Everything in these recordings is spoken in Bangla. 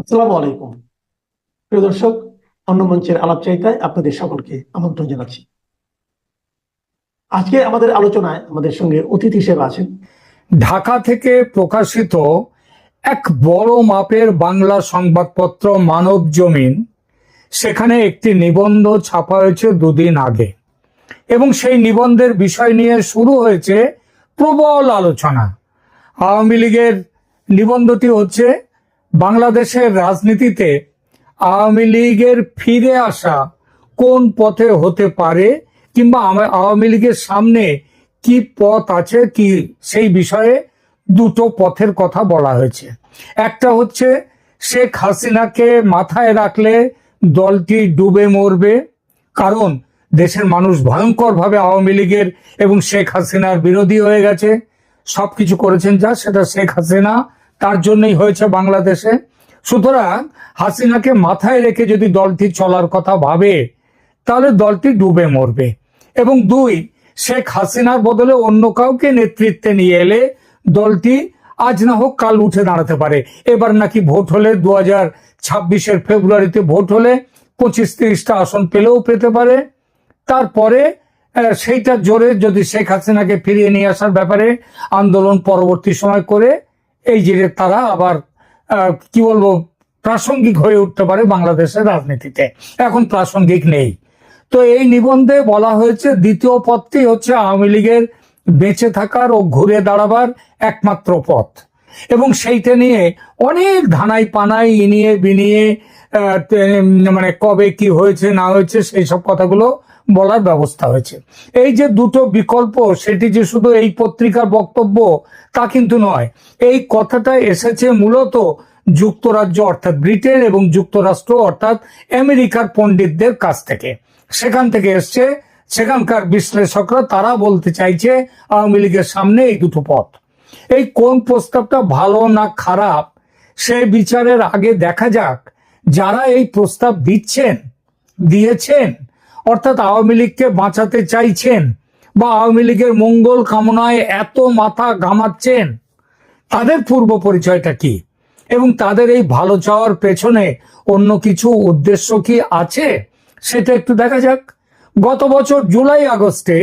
আসসালামু আলাইকুম। প্রিয় দর্শক, অন্য মঞ্চের আলাপচারিতায় আপনাদের সকলকে আমন্ত্রণ জানাচ্ছি। আজকে আমাদের আলোচনায় আমাদের সঙ্গে অতিথি হিসেবে আছেন ঢাকা থেকে প্রকাশিত এক বড় মাপের বাংলা সংবাদপত্র মানব জমিন, সেখানে একটি নিবন্ধ ছাপা হয়েছে দুদিন আগে এবং সেই নিবন্ধের বিষয় নিয়ে শুরু হয়েছে প্রবল আলোচনা। আওয়ামী লীগের নিবন্ধটি হচ্ছে বাংলাদেশের রাজনীতিতে আওয়ামী লীগের ফিরে আসা কোন পথে হতে পারে, কিংবা আওয়ামী লীগের সামনে কি পথ আছে, কি সেই বিষয়ে দুটো পথের কথা বলা হয়েছে। একটা হচ্ছে শেখ হাসিনাকে মাথায় রাখলে দলটি ডুবে মরবে, কারণ দেশের মানুষ ভয়ঙ্করভাবে আওয়ামী লীগের এবং শেখ হাসিনার বিরোধী হয়ে গেছে। সবকিছু করেছেন যা, সেটা শেখ হাসিনা, তার জন্যই হয়েছে বাংলাদেশে। সুতরাং হাসিনাকে মাথায় রেখে যদি দলটি চলার কথা ভাবে, তাহলে দলটি ডুবে মরবে। এবং দুই, শেখ হাসিনার বদলে অন্য কাউকে নেতৃত্বে নিয়ে এলে দলটি আজ না হোক কাল উঠে দাঁড়াতে পারে। এবার নাকি ভোট হলে 2026-এর ফেব্রুয়ারিতে ভোট হলে 25-30টা আসন পেলেও পেতে পারে। তারপরে সেইটা জোরে যদি শেখ হাসিনাকে ফিরিয়ে নিয়ে আসার ব্যাপারে আন্দোলন পরবর্তী সময় করে এই যে তারা আবার কি বলবো, প্রাসঙ্গিক হয়ে উঠতে পারে বাংলাদেশের রাজনীতিতে। এখন প্রাসঙ্গিক নেই। তো এই নিবন্ধে বলা হয়েছে দ্বিতীয় পথটি হচ্ছে আওয়ামী লীগের বেঁচে থাকার ও ঘুরে দাঁড়াবার একমাত্র পথ, এবং সেইটা নিয়ে অনেক ধানাই পানাই ইনিয়ে বিনিয়ে মানে কবে কি হয়েছে না হয়েছে সেই সব কথাগুলো বলার ব্যবস্থা হয়েছে। এই যে দুটো বিকল্প, সেটি যে শুধু এই পত্রিকার বক্তব্য তা কিন্তু নয়। এই কথাটা এসেছে মূলত যুক্তরাজ্য অর্থাৎ ব্রিটেন এবং যুক্তরাষ্ট্র অর্থাৎ আমেরিকার পণ্ডিতদের কাছ থেকে। সেখান থেকে এসছে, সেখানকার বিশ্লেষকরা তারা বলতে চাইছে আওয়ামী লীগের সামনে এই দুটো পথ। এই কোন প্রস্তাবটা ভালো না খারাপ সে বিচারের আগে দেখা যাক যারা এই প্রস্তাব দিয়েছেন অর্থাৎ আওয়ামী লীগকে বাঁচাতে চাইছেন বা আওয়ামী লীগের মঙ্গল কামনায় এত মাথা ঘামাচ্ছেন, তাদের পূর্ব পরিচয়টা কি এবং তাদের এই ভালো চাওয়ার পেছনে অন্য কিছু উদ্দেশ্য কি আছে সেটা একটু দেখা যাক। গত বছর জুলাই আগস্টে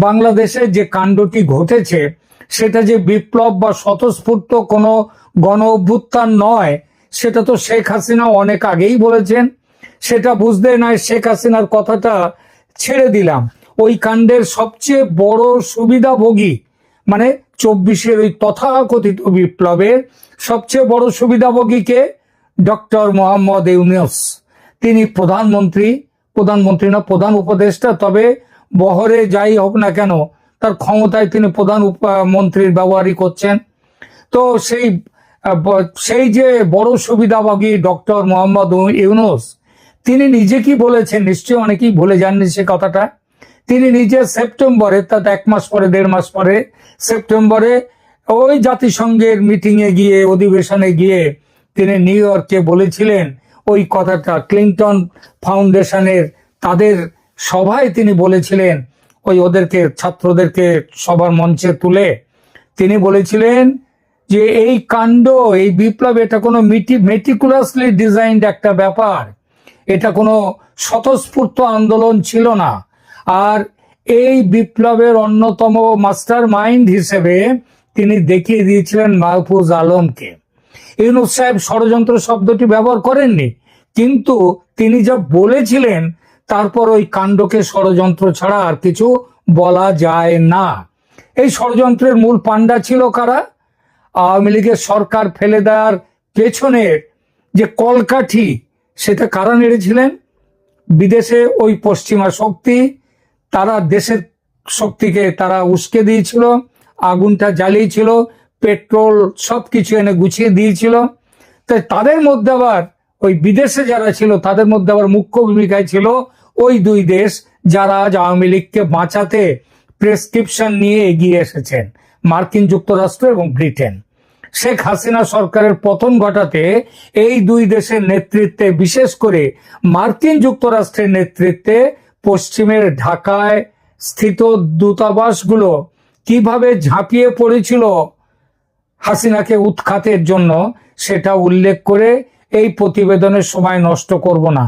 বাংলাদেশে যে কাণ্ডটি ঘটেছে সেটা যে বিপ্লব বা স্বতঃস্ফূর্ত কোনো গণ অভ্যুত্থান নয়, সেটা তো শেখ হাসিনা অনেক আগেই বলেছেন। সেটা বুঝতে নয় শেখ হাসিনার কথাটা ছেড়ে দিলাম, ওই কাণ্ডের সবচেয়ে বড় সুবিধাভোগী মানে 24-এর ওই তথাকথিত বিপ্লবের সবচেয়ে বড় সুবিধাভোগীকে ডক্টর মোহাম্মদ ইউনূস। তিনি প্রধানমন্ত্রী না প্রধান উপদেষ্টা, তবে বহরে যাই হোক না কেন তার ক্ষমতায় তিনি প্রধান মন্ত্রীর ব্যবহারই করছেন। তো সেই যে বড় সুবিধাভোগী ডক্টর মোহাম্মদ ইউনূস, তিনি নিজে কি বলেছেন নিশ্চয়ই অনেকেই ভুলে যাননি সে কথাটা। তিনি নিজে সেপ্টেম্বরে, তার 1 মাস পরে 1.5 মাস পরে সেপ্টেম্বরে ওই জাতিসংঘের মিটিংয়ে গিয়ে, অধিবেশনে গিয়ে তিনি নিউ ইয়র্কে বলেছিলেন ওই কথাটা। ক্লিন্টন ফাউন্ডেশনের তাদের সভায় তিনি বলেছিলেন, ওই ওদেরকে ছাত্রদেরকে সবার মঞ্চে তুলে তিনি বলেছিলেন যে এই কাণ্ড, এই বিপ্লব, এটা কোনো মেটিকুলাসলি ডিজাইনড একটা ব্যাপার, এটা কোনো স্বতঃস্ফূর্ত আন্দোলন ছিল না। আর এই বিপ্লবের অন্যতম মাস্টার মাইন্ড হিসেবে তিনি দেখিয়ে দিয়েছিলেন মাহফুজ আলমকে। ইউনূস সাহেব ষড়যন্ত্র শব্দটি ব্যবহার করেননি, কিন্তু তিনি যা বলেছিলেন তারপর ওই কাণ্ডকে ষড়যন্ত্র ছাড়া আর কিছু বলা যায় না। এই ষড়যন্ত্রের মূল পাণ্ডা ছিল কারা? আওয়ামী লীগের সরকার ফেলে দেওয়ার পেছনের যে কলকাঠি, সেটা কারা নেড়েছিলেন? বিদেশে ওই পশ্চিমা শক্তি, তারা দেশের শক্তিকে তারা উস্কে দিয়েছিল, আগুনটা জ্বালিয়েছিল, পেট্রোল সবকিছু এনে গুছিয়ে দিয়েছিল। তাই তাদের মধ্যে আবার ওই বিদেশে যারা ছিল তাদের মধ্যে আবার মুখ্য ভূমিকায় ছিল ওই দুই দেশ যারা আজ আওয়ামী লীগকে বাঁচাতে প্রেসক্রিপশন নিয়ে এগিয়ে এসেছেন, মার্কিন যুক্তরাষ্ট্র এবং ব্রিটেন। শেখ হাসিনা সরকারের পতন ঘটাতে এই দুই দেশের নেতৃত্বে, বিশেষ করে মার্কিন যুক্তরাষ্ট্রের নেতৃত্বে পশ্চিমের ঢাকায় স্থিত দূতাবাসগুলো কিভাবে ঝাঁপিয়ে পড়েছিল হাসিনাকে উৎখাতের জন্য, সেটা উল্লেখ করে এই প্রতিবেদনের সময় নষ্ট করব না।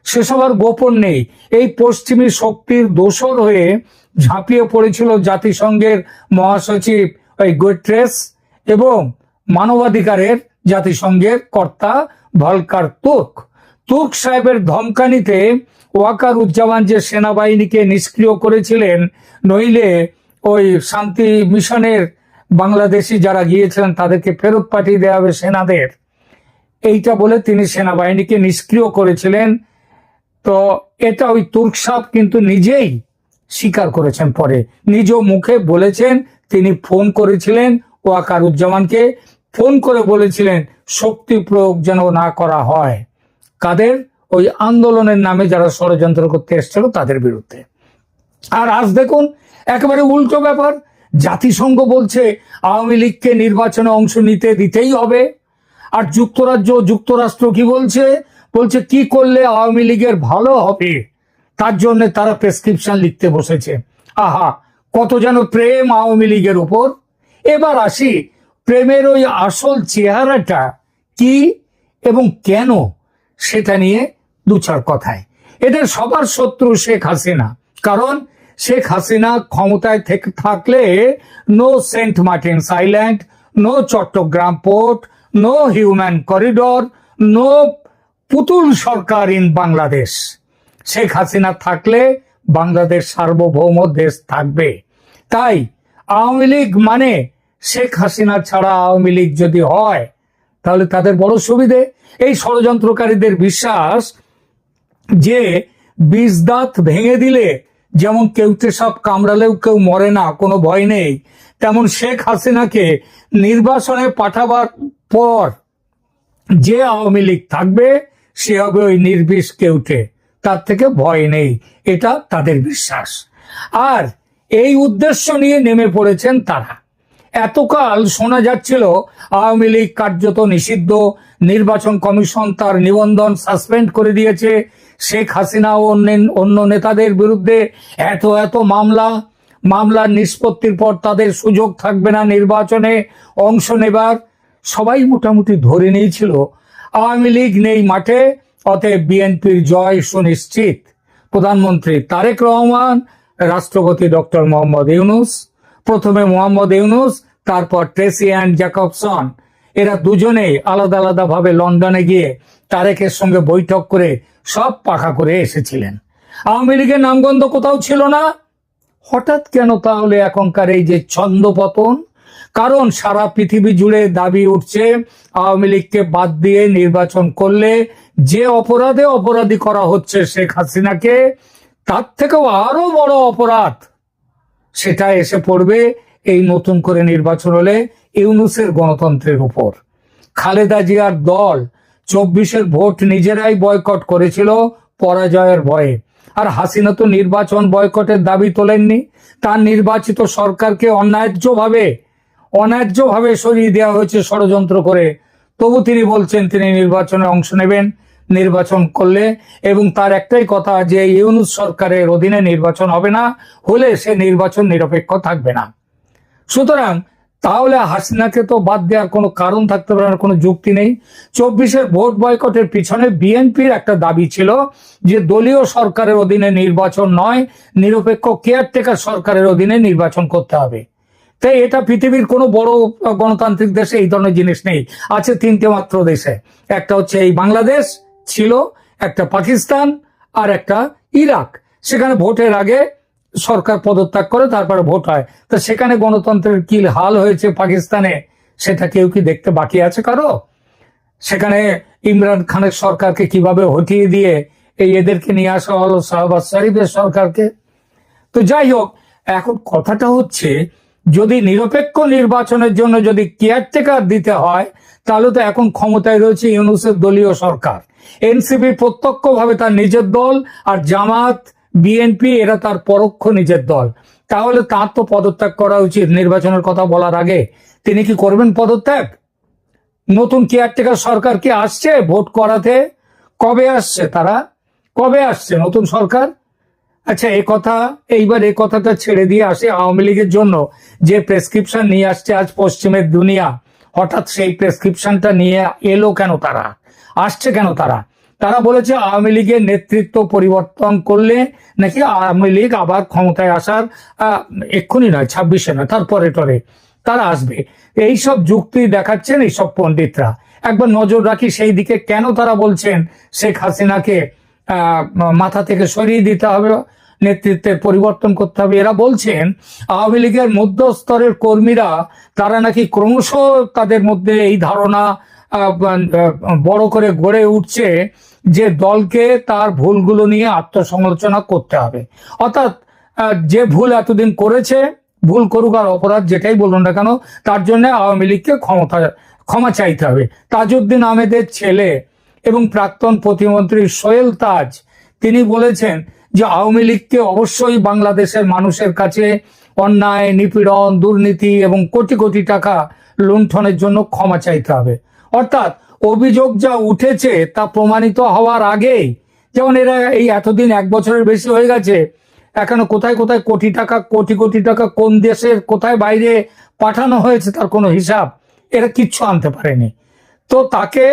সেসব আর গোপন নেই। এই পশ্চিমী শক্তির দোসর হয়ে ঝাঁপিয়ে পড়েছিল জাতিসংঘের মহাসচিব ওই গুটেরেস এবং মানবাধিকারের জাতিসংঘের কর্তা ভলকার তুর্ক। তুর্ক সাহেবের ধমকানিতে ওয়াকারুজ্জামান যে সেনাবাহিনীকে নিষ্ক্রিয় করেছিলেন, নইলে ওই শান্তি মিশনের বাংলাদেশি যারা গিয়েছিলেন তাদেরকে ফেরত পাঠিয়ে দেওয়া হবে সেনাদের, এইটা বলে তিনি সেনাবাহিনীকে নিষ্ক্রিয় করেছিলেন। তো এটা ওই তুর্ক সাহেব কিন্তু নিজেই স্বীকার করেছেন, পরে নিজ মুখে বলেছেন তিনি ফোন করেছিলেন ওয়াকারুজ্জামানকে, ফোন করে বলেছিলেন শক্তি প্রয়োগ যেন না করা হয়। কাদের? ওই আন্দোলনের নামে যারা ষড়যন্ত্র করতে এসেছিল তাদের বিরুদ্ধে। আর আজ দেখুন একেবারে উল্টো ব্যাপার। জাতিসংঘ বলছে আওয়ামী লীগকে নির্বাচনে অংশ নিতে দিতেই হবে। আর যুক্তরাষ্ট্র কি বলছে? বলছে কি করলে আওয়ামী লীগের ভালো হবে তার জন্য তারা প্রেসক্রিপশন লিখতে বসেছে। আহা, কত যেন প্রেম আওয়ামী লীগের উপর। এবার আসি প্রেমের ওই আসল চেহারাটা কি এবং কেন, সেটা নিয়ে দু চার কথায়। এদের সবার শত্রু শেখ হাসিনা। কারণ শেখ হাসিনা ক্ষমতায় থাকলে no Saint Martin's island, no Chattogram port, no human corridor, no পুতুল সরকার ইন বাংলাদেশ। শেখ হাসিনা থাকলে বাংলাদেশ সার্বভৌম দেশ থাকবে। তাই আওয়ামী লীগ মানে শেখ হাসিনা ছাড়া আওয়ামী লীগ যদি হয় তাহলে তাদের বড় সুবিধে। এই ষড়যন্ত্রকারীদের বিশ্বাস যে বিষ দাঁত ভেঙে দিলে যেমন কেউটে সাপ কামড়ালেও কেউ মরে না, কোনো ভয় নেই, তেমন শেখ হাসিনাকে নির্বাচনে পাঠাবার পর যে আওয়ামী লীগ থাকবে সে হবে ওই নির্বিষ কেউটে, তার থেকে ভয় নেই, এটা তাদের বিশ্বাস। আর এই উদ্দেশ্য নিয়ে নেমে পড়েছেন তারা। এতকাল শোনা যাচ্ছিল আওয়ামী লীগ কার্যত নিষিদ্ধ, নির্বাচন কমিশন তার নিবন্ধন সাসপেন্ড করে দিয়েছে, শেখ হাসিনা ও অন্য নেতাদের বিরুদ্ধে এত মামলার নিষ্পত্তির পর তাদের সুযোগ থাকবে না নির্বাচনে অংশ নেবার। সবাই মোটামুটি ধরে নিয়েছিল আওয়ামী লীগ নেই মাঠে, অতএব বিএনপির জয় সুনিশ্চিত। প্রধানমন্ত্রী তারেক রহমান, রাষ্ট্রপতি ডক্টর মোহাম্মদ ইউনূস, প্রথমে মোহাম্মদ ইউনূস, তারপর ট্রেসি অ্যান্ড জ্যাকবসন, এরা দুজনেই আলাদা আলাদা ভাবে লন্ডনে গিয়ে তারেকের সঙ্গে বৈঠক করে সব পাকা করে এসেছিলেন। আওয়ামী লীগের নামগন্ধ কোথাও ছিল না। হঠাৎ কেন তাহলে এখনকার এই যে ছন্দপতন? কারণ সারা পৃথিবী জুড়ে দাবি উঠছে আওয়ামী লীগকে বাদ দিয়ে নির্বাচন করলে যে অপরাধী করা হচ্ছে শেখ হাসিনাকে, তার থেকেও আরো বড় অপরাধ সেটা এসে পড়বে এই নতুন করে নির্বাচন হলে ইউনূসের গণতন্ত্রের উপর। খালেদা জিয়ার দল 24-এর ভোট নিজেরাই বয়কট করেছিল পরাজয়ের ভয়ে। আর হাসিনা তো নির্বাচন বয়কটের দাবি তোলেননি, তার নির্বাচিত সরকারকে অন্যায্যভাবে সরিয়ে দেওয়া হয়েছে ষড়যন্ত্র করে। তবু তিনি বলছেন তিনি নির্বাচনে অংশ নেবেন নির্বাচন করলে, এবং তার একটাই কথা যে ইউনূস সরকারের অধীনে নির্বাচন হবে না, হলে সে নির্বাচন নিরপেক্ষ থাকবে না। সুতরাং তাহলে হাসিনাকে তো বাদ দেওয়ার কোনো কারণ থাকতে পারে না, কোনো যুক্তি নেই। 24-এর ভোট বয়কটের পিছনে বিএনপির একটা দাবি ছিল যে দলীয় সরকারের অধীনে নির্বাচন নয়, নিরপেক্ষ কেয়ারটেকার সরকারের অধীনে নির্বাচন করতে হবে। তাই এটা পৃথিবীর কোনো বড় গণতান্ত্রিক দেশে এই ধরনের জিনিস নেই। আছে 3টে মাত্র দেশে, একটা হচ্ছে এই বাংলাদেশ ছিল, একটা পাকিস্তান, আর একটা ইরাক। সেখানে ভোটের আগে সরকার পদত্যাগ করে তারপরে ভোট হয়। তো সেখানে গণতন্ত্রের কি হাল হয়েছে পাকিস্তানে সেটা কেউ কি দেখতে বাকি আছে কারো? সেখানে ইমরান খানের সরকারকে কিভাবে হটিয়ে দিয়ে এদেরকে নিয়ে আসা হলো শাহবাজ শরীফের সরকারকে। তো যাই হোক, এখন কথাটা হচ্ছে যদি নিরপেক্ষ নির্বাচনের জন্য যদি কেয়ারটেকার দিতে হয় তাহলে তো এখন ক্ষমতায় রয়েছে ইউনূসের দলীয় সরকার। এনসিপি প্রত্যক্ষভাবে তার নিজের দল, আর জামাত বিএনপি এরা তার পরোক্ষ নিজের দল। তাহলে তার তো পদত্যাগ করা উচিত নির্বাচনের কথা বলার আগে। তিনি কি করবেন পদত্যাগ? নতুন কেয়ারটেকার সরকার কি আসছে ভোট করাতে? কবে আসছে কবে আসছে নতুন সরকার? আচ্ছা, এইবার এই কথাটা ছেড়ে দিয়ে আসে আওয়ামী লীগের জন্য যে প্রেসক্রিপশন নিয়ে আসছে আজ পশ্চিমের দুনিয়া। হঠাৎ সেই প্রেসক্রিপশনটা নিয়ে এলো কেন তারা? আসছে কেন তারা? তারা বলেছে আওয়ামী লীগের নেতৃত্ব পরিবর্তন করলে নাকি আওয়ামী লীগ আবার ক্ষমতায় আসার এক্ষুনি নয়, 26-এ নয়, তারপরে টরে তারা আসবে। এইসব যুক্তি দেখাচ্ছেন এইসব পণ্ডিতরা। একবার নজর রাখি সেই দিকে, কেন তারা বলছেন শেখ হাসিনাকে মাথা থেকে সরিয়ে দিতে হবে, নেতৃত্বের পরিবর্তন করতে হবে। এরা বলছেন আওয়ামী লীগের মধ্যস্তরের কর্মীরা তারা নাকি ক্রমশ তাদের মধ্যে এই ধারণা বড় করে গড়ে উঠছে যে দলকে তার ভুলগুলো নিয়ে আত্মসমালোচনা করতে হবে। অর্থাৎ যে ভুল এতদিন করেছে, ভুল করুক আর অপরাধ যেটাই বলুন না কেন, তার জন্য আওয়ামী লীগকে ক্ষমা চাইতে হবে। তাজউদ্দিন আহমেদের ছেলে এবং প্রাক্তন প্রতিমন্ত্রী সোহেল তাজ, তিনি বলেছেন যে আওয়ামী লীগকে অবশ্যই বাংলাদেশের মানুষের কাছে অন্যায়, নিপীড়ন, দুর্নীতি এবং কোটি কোটি টাকা লুণ্ঠনের জন্য ক্ষমা চাইতে হবে। অর্থাৎ অভিযোগ যা উঠেছে তা প্রমাণিত হওয়ার আগেই, যেমন এরা এই এতদিন 1 বছরের বেশি হয়ে গেছে, এখনো কোথায় কোথায় কোটি টাকা, কোটি কোটি টাকা কোন দেশের কোথায় বাইরে পাঠানো হয়েছে তার কোনো হিসাব এরা কিচ্ছু আনতে পারেনি। তো তাকে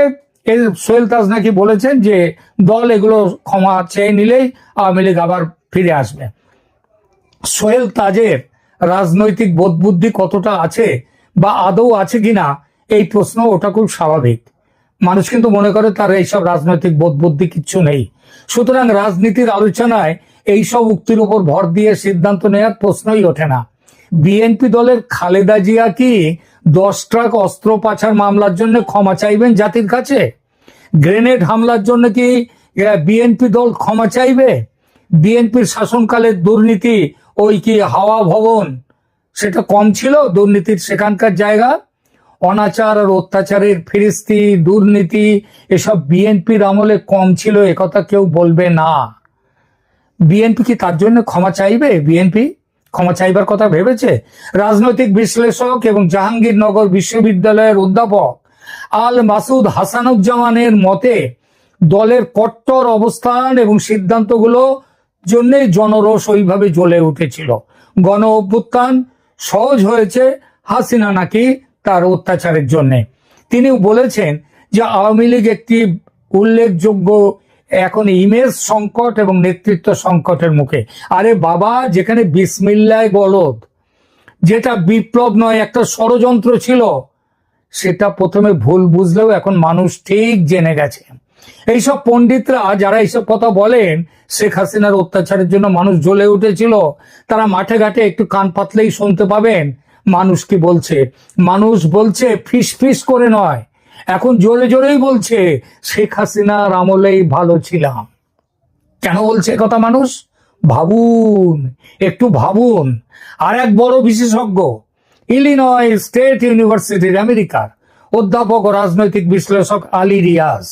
সোহেল তাজ নাকি বলেছেন যে দল এগুলো ক্ষমা চেয়ে নিলেই আওয়ামী লীগ আবার ফিরে আসবে। সোহেল তাজের রাজনৈতিক বোধবুদ্ধি কতটা আছে বা আদৌ আছে কিনা এই প্রশ্ন, ওটা খুব স্বাভাবিক। মানুষ কিন্তু মনে করে তার এইসব রাজনৈতিক বোধবুদ্ধি কিচ্ছু নেই। সুতরাং রাজনীতির আলোচনায় এইসব উক্তির উপর ভর দিয়ে সিদ্ধান্ত নেওয়ার প্রশ্নই ওঠে না। বিএনপি দলের খালেদা জিয়া কি 10 ট্রাক অস্ত্র পাচার মামলার জন্য ক্ষমা চাইবেন জাতির কাছে? গ্রেনেড হামলার জন্য কি বিএনপি দল ক্ষমা চাইবে? বিএনপির শাসনকালের দুর্নীতি, ওই কি হাওয়া ভবন, সেটা কম ছিল দুর্নীতির সেখানকার জায়গা? অনাচার আর অত্যাচারের ফিরিস্তি, দুর্নীতি এসব বিএনপির আমলে কম ছিল, একথা কেউ বলবে না। বিএনপি কি তার জন্য ক্ষমা চাইবে? বিএনপি ক্ষমা চাইবার কথা ভেবেছে? রাজনৈতিক বিশ্লেষক এবং জাহাঙ্গীরনগর বিশ্ববিদ্যালয়ের অধ্যাপক আল মাসুদ হাসানুজ্জামানের মতে দলের কট্টর অবস্থান এবং সিদ্ধান্তগুলো জন্যই জনরোষ ওইভাবে জ্বলে উঠেছিল। গণ অভ্যুত্থান সহজ হয়েছে হাসিনা নাকি তার অত্যাচারের জন্য। তিনি বলেছেন যে আওয়ামী লীগ একটি উল্লেখযোগ্য এখন ইমেজ সংকট এবং নেতৃত্ব সংকটের মুখে। আরে বাবা, যেখানে বিসমিল্লাহ বলদ, যেটা বিপ্লব নয় একটা ষড়যন্ত্র ছিল, সেটা প্রথমে ভুল বুঝলেও এখন মানুষ ঠিক জেনে গেছে। এইসব পণ্ডিতরা যারা এইসব কথা বলেন, শেখ হাসিনার অত্যাচারের জন্য মানুষ জ্বলে উঠেছিল, তারা মাঠে ঘাটে একটু কান পাতলেই শুনতে পাবেন মানুষ কি বলছে। মানুষ বলছে ফিস ফিস করে নয়, এখন জোরে জোরেই বলছে শেখ হাসিনার আমলেই ভালো ছিলাম। কেন বলছে কথা মানুষ? ভাবুন, একটু ভাবুন। আর এক বড় বিশেষজ্ঞ, ইলিনয় স্টেট ইউনিভার্সিটির আমেরিকার অধ্যাপক ও রাজনৈতিক বিশ্লেষক আলী রিয়াজ,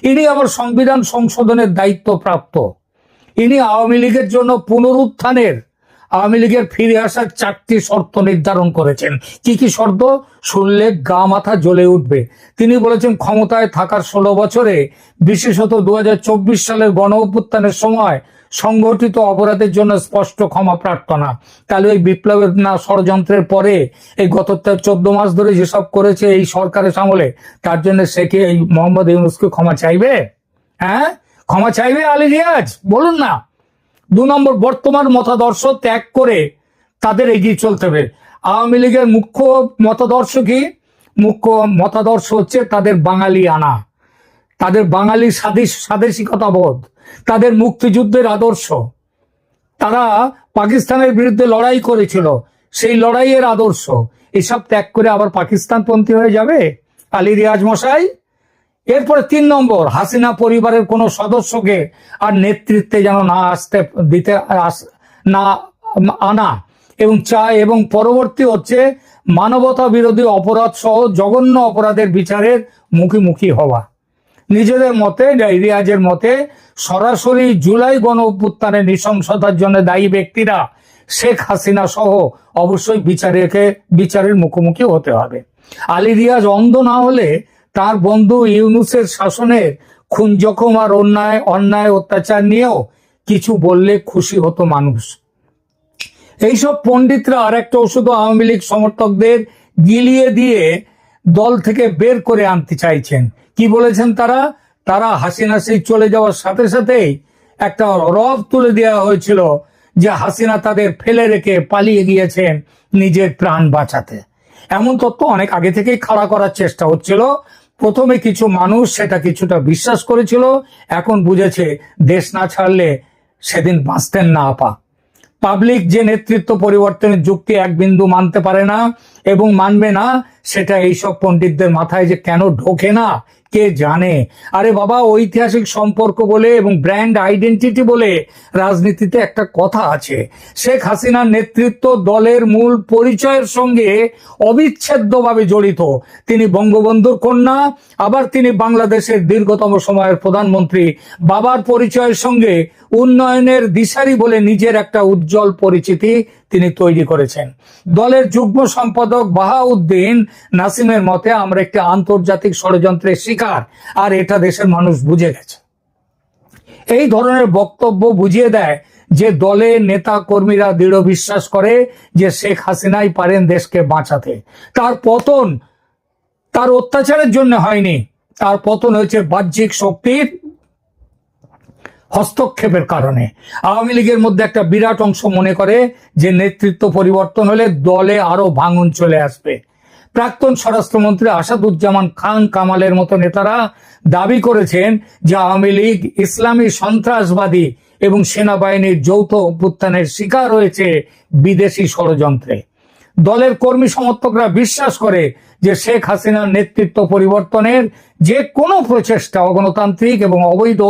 ইনি আবার সংবিধান সংশোধনের দায়িত্বপ্রাপ্ত। ইনি আওয়ামী লীগের জন্য পুনরুত্থানের, আওয়ামী লীগের ফিরে আসার 4টি শর্ত নির্ধারণ করেছেন। কি কি শর্ত শুনলে গা মাথা জ্বলে উঠবে। তিনি বলেছেন ক্ষমতায় থাকার 16 বছরে, বিশেষত 2024 সালের গণ অভ্যুত্থানের সময় সংগঠিত অপরাধের জন্য স্পষ্ট ক্ষমা প্রার্থনা। তাহলে ওই বিপ্লবের না ষড়যন্ত্রের পরে এই গত 14 মাস ধরে যেসব করেছে এই সরকারের আমলে, তার জন্য সে কি এই মোহাম্মদ ইউনূসকে ক্ষমা চাইবে? হ্যাঁ, ক্ষমা চাইবে আলী রিয়াজ? বলুন না। 2 নম্বর, বর্তমান মতাদর্শ ত্যাগ করে তাদের এগিয়ে চলতে হবে। আওয়ামী লীগের মুখ্য মতাদর্শ কি? মুখ্য মতাদর্শ হচ্ছে তাদের বাঙালি আনা, তাদের বাঙালি স্বাদেশিকতা বোধ, তাদের মুক্তিযুদ্ধের আদর্শ। তারা পাকিস্তানের বিরুদ্ধে লড়াই করেছিল, সেই লড়াইয়ের আদর্শ। এসব ত্যাগ করে আবার পাকিস্তানপন্থী হয়ে যাবে আলী রিয়াজ মশাই? এরপরে 3 নম্বর, হাসিনা পরিবারের কোন সদস্যকে আর নেতৃত্বে যেন না আসতে দিতে না আনা এবং পরবর্তী হচ্ছে মানবতা বিরোধী অপরাধ সহ জঘন্য অপরাধের বিচারের মুখোমুখি হওয়া। নিজেদের মতে, রিয়াজের মতে, সরাসরি জুলাই গণ অভ্যুত্থানের নৃশংসতার জন্য দায়ী ব্যক্তিরা শেখ হাসিনা সহ অবশ্যই বিচারের মুখোমুখি হতে হবে। আলী রিয়াজ অন্ধ না হলে তার বন্ধু ইউনূসের শাসনের খুন জখম আর অন্যায় অত্যাচার নিয়েও কিছু বললে খুশি হতো মানুষ। এইসব পণ্ডিতরা আর একটা ওষুধ আওয়ামী লীগ সমর্থকদের গিলিয়ে দিয়ে দল থেকে বের করে আনতে চাইছেন। কি বলেছেন তারা? তারা হাসিনা সেই চলে যাওয়ার সাথে সাথেই একটা রব তুলে দেওয়া হয়েছিল যে হাসিনা তাদের ফেলে রেখে পালিয়ে গিয়েছেন নিজের প্রাণ বাঁচাতে। এমন তথ্য অনেক আগে থেকেই খাড়া করার চেষ্টা হচ্ছিল। প্রথমে কিছু মানুষ সেটা কিছুটা বিশ্বাস করেছিল, এখন বুঝেছে দেশ না ছাড়লে সেদিন বাঁচতেন না আপা। পাবলিক যে নেতৃত্ব পরিবর্তনের যুক্তি এক বিন্দু মানতে পারে না এবং মানবে না, সেটা এইসব পণ্ডিতদের মাথায় যে কেন ঢোকে না কে জানে। আরে বাবা, ঐতিহাসিক সম্পর্ক বলে এবং ব্র্যান্ড আইডেন্টিটি বলে রাজনীতিতে একটা কথা আছে। শেখ হাসিনার নেতৃত্ব দলের মূল পরিচয়ের সঙ্গে অবিচ্ছেদ্যভাবে জড়িত। তিনি বঙ্গবন্ধুর কন্যা, আবার তিনি বাংলাদেশের দীর্ঘতম সময়ের প্রধানমন্ত্রী। বাবার পরিচয়ের সঙ্গে উন্নয়নের দিশারি বলে নিজের একটা উজ্জ্বল পরিচিতি তিনি তৈরি করেছেন। দলের যুগ্ম সম্পাদক বাহাউদ্দিন নাসিমের মতে আমরা একটি আন্তর্জাতিক ষড়যন্ত্রের শিকার, আর এটা দেশের মানুষ বুঝে গেছে। এই ধরনের বক্তব্য বুঝিয়ে দেয় যে দলের নেতা কর্মীরা দৃঢ় বিশ্বাস করে যে শেখ হাসিনাই পারেন দেশকে বাঁচাতে। তার পতন তার অত্যাচারের জন্য হয়নি, তার পতন হয়েছে বাহ্যিক শক্তির হস্তক্ষেপের কারণে। আওয়ামী লীগের মধ্যে একটা বিরাট অংশ মনে করে যে নেতৃত্ব পরিবর্তন হলে দলে আরো ভাঙন চলে আসবে। প্রাক্তন স্বরাষ্ট্রমন্ত্রী আসাদুজ্জামান খান কামালের মতো নেতারা দাবি করেছেন যে আওয়ামী লীগ ইসলামী সন্ত্রাসবাদী এবং সেনাবাহিনীর যৌথ অভ্যুত্থানের শিকার হয়েছে বিদেশি ষড়যন্ত্রে। দলের কর্মী সমর্থকরা বিশ্বাস করে যে শেখ হাসিনার নেতৃত্ব পরিবর্তনের যে কোনো প্রচেষ্টা অগণতান্ত্রিক এবং অবৈধ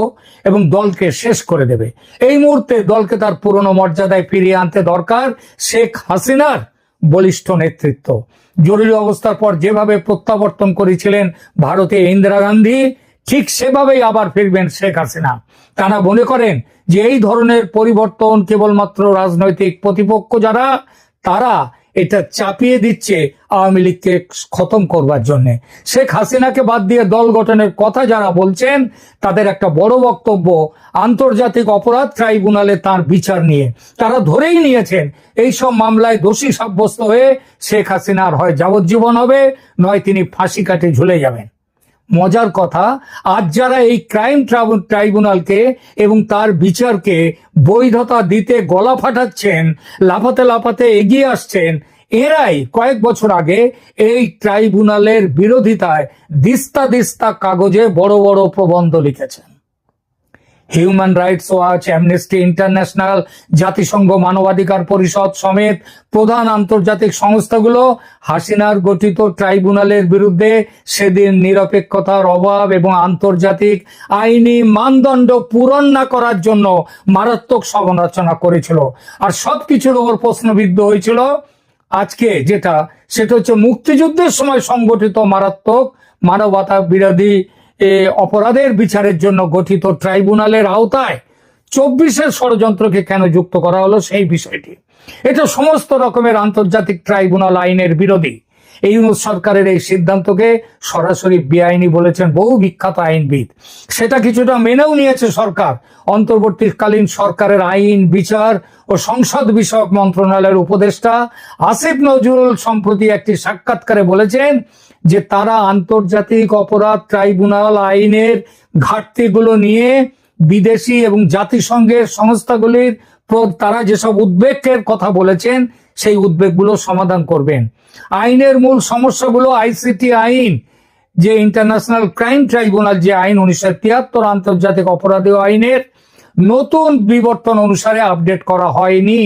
এবং দলকে শেষ করে দেবে। এই মুহূর্তে দলকে তার পুরনো মর্যাদায় ফিরিয়ে আনতে দরকার শেখ হাসিনার বলিষ্ঠ নেতৃত্ব। জরুরি অবস্থার পর যেভাবে প্রত্যাবর্তন করেছিলেন ভারতে ইন্দিরা গান্ধী, ঠিক সেভাবেই আবার ফিরবেন শেখ হাসিনা। তারা মনে করেন যে এই ধরনের পরিবর্তন কেবলমাত্র রাজনৈতিক প্রতিপক্ষ যারা, তারা এটা চাপিয়ে দিচ্ছে আওয়ামী লীগকে খতম করবার জন্য। শেখ হাসিনাকে বাদ দিয়ে দল গঠনের কথা যারা বলছেন, তাদের একটা বড় বক্তব্য আন্তর্জাতিক অপরাধ ট্রাইব্যুনালে তার বিচার নিয়ে। তারা ধরেই নিয়েছেন এই সব মামলায় দোষী সাব্যস্ত হয়ে শেখ হাসিনার হয় যাবজ্জীবন হবে, নয় তিনি ফাঁসি কাটে ঝুলে যাবেন। মজার কথা, আজ যারা এই ক্রাইম ট্রাইব্যুনালকে এবং তার বিচারকে বৈধতা দিতে গলা ফাটাচ্ছেন, লাফাতে লাফাতে এগিয়ে আসছেন, এরাই কয়েক বছর আগে এই ট্রাইব্যুনালের বিরোধিতায় দিস্তা দিস্তা কাগজে বড় বড় প্রবন্ধ লিখেছেন। Human rights watch, amnesty international, জাতিসংঘ মানবাধিকার পরিষদ সমেত প্রধান আন্তর্জাতিক সংস্থাগুলো হাসিনার গঠিত ট্রাইব্যুনালের বিরুদ্ধে সেদিন নিরপেক্ষতার অভাব এবং আন্তর্জাতিক আইনি মানদণ্ড পূরণ না করার জন্য মারাত্মক সমালোচনা করেছিল। আর সবকিছুর ওপর প্রশ্নবিদ্ধ হয়েছিল আজকে সেটা হচ্ছে মুক্তিযুদ্ধের সময় সংগঠিত মারাত্মক মানবতা বিরোধী অপরাধের বিচারের জন্য গঠিত ট্রাইব্যুনালের আওতায় 24-এর ষড়যন্ত্রকে কেন যুক্ত করা হলো সেই বিষয়টি। এটা সমস্ত রকমের আন্তর্জাতিক ট্রাইব্যুনাল আইনের বিরোধী। ইউনূস সরকারের এই সিদ্ধান্তকে সরাসরি বেআইনি বলেছেন বহু বিখ্যাত আইনবিদ। সেটা কিছুটা মেনেও নিয়েছে সরকার। অন্তর্বর্তীকালীন সরকারের আইন, বিচার ও সংসদ বিষয়ক মন্ত্রণালয়ের উপদেষ্টা আসিফ নজরুল সম্প্রতি একটি সাক্ষাৎকারে বলেছেন যে তারা আন্তর্জাতিক অপরাধ ট্রাইব্যুনাল আইনের ঘাটতিগুলো নিয়ে বিদেশি এবং জাতিসংঘের সংস্থাগুলির তারা যেসব উদ্বেগের কথা বলেছেন সেই উদ্বেগগুলো সমাধান করবেন। আইনের মূল সমস্যাগুলো আইসিটি আইন, যে ইন্টারন্যাশনাল ক্রাইম ট্রাইব্যুনাল যে আইন 1973 আন্তর্জাতিক অপরাধী আইনের নতুন বিবর্তন অনুসারে আপডেট করা হয়নি।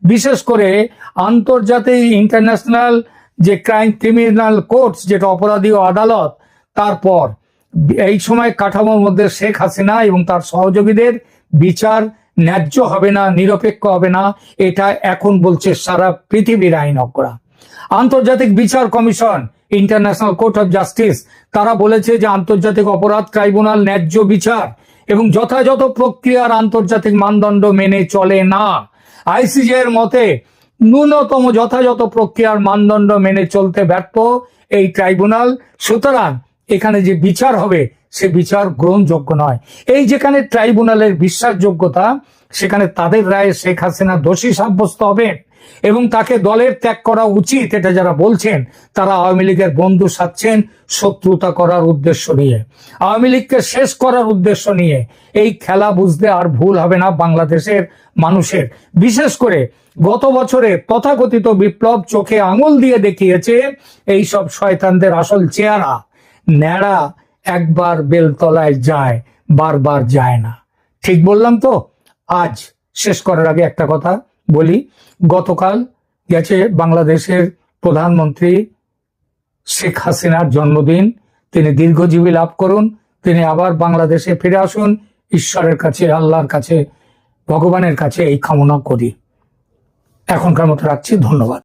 বিশেষ করে আন্তর্জাতিক ইন্টারন্যাশনাল যে ক্রিমিনাল কোর্টস, যেটা অপরাধী আদালত, তারপর এই সময় কাঠামোর মধ্যে শেখ হাসিনা এবং তার সহযোগীদের বিচার ন্যায্য হবে না, নিরপেক্ষ হবে না, এটা এখন বলছে সারা পৃথিবীর আইনজ্ঞরা। আন্তর্জাতিক বিচার commission, international court of justice, তারা বলেছে যে আন্তর্জাতিক অপরাধ ট্রাইব্যুনাল ন্যায্য বিচার এবং যথাযথ প্রক্রিয়ার আন্তর্জাতিক মানদণ্ড মেনে চলে না। আইসিজে এর মতে ন্যূনতম যথাযথ প্রক্রিয়ার মানদণ্ড মেনে চলতে ব্যর্থ এই ট্রাইব্যুনাল। সুতরাং এখানে যে বিচার হবে সে বিচার গ্রহণযোগ্য নয়। এই যেখানে ট্রাইব্যুনালের বিশ্বাসযোগ্যতা, সেখানে তাদের রায়ে শেখ হাসিনা দোষী সাব্যস্ত হবেন এবং তাকে দলের ত্যাগ করা উচিত, এটা যারা বলছেন তারা আওয়ামী লীগের বন্ধু সাচ্ছেন শত্রুতা করার উদ্দেশ্য নিয়ে, আওয়ামী লীগকে শেষ করার উদ্দেশ্য নিয়ে। এই খেলা বুঝতে আর ভুল হবে না বাংলাদেশের মানুষের। বিশেষ করে গত বছরে তথাকথিত বিপ্লব চোখে আঙুল দিয়ে দেখিয়েছে এই সব শয়তানদের আসল চেহারা। ন্যাড়া একবার বেলতলায় যায়, বারবার যায় না। ঠিক বললাম তো? আজ শেষ করার আগে একটা কথা বলি। গতকাল গেছে বাংলাদেশের প্রধানমন্ত্রী শেখ হাসিনার জন্মদিন। তিনি দীর্ঘজীবী লাভ করুন, তিনি আবার বাংলাদেশে ফিরে আসুন। ঈশ্বরের কাছে, আল্লাহর কাছে, ভগবানের কাছে এই কামনা করি। এখনকার মতো রাখছি, ধন্যবাদ।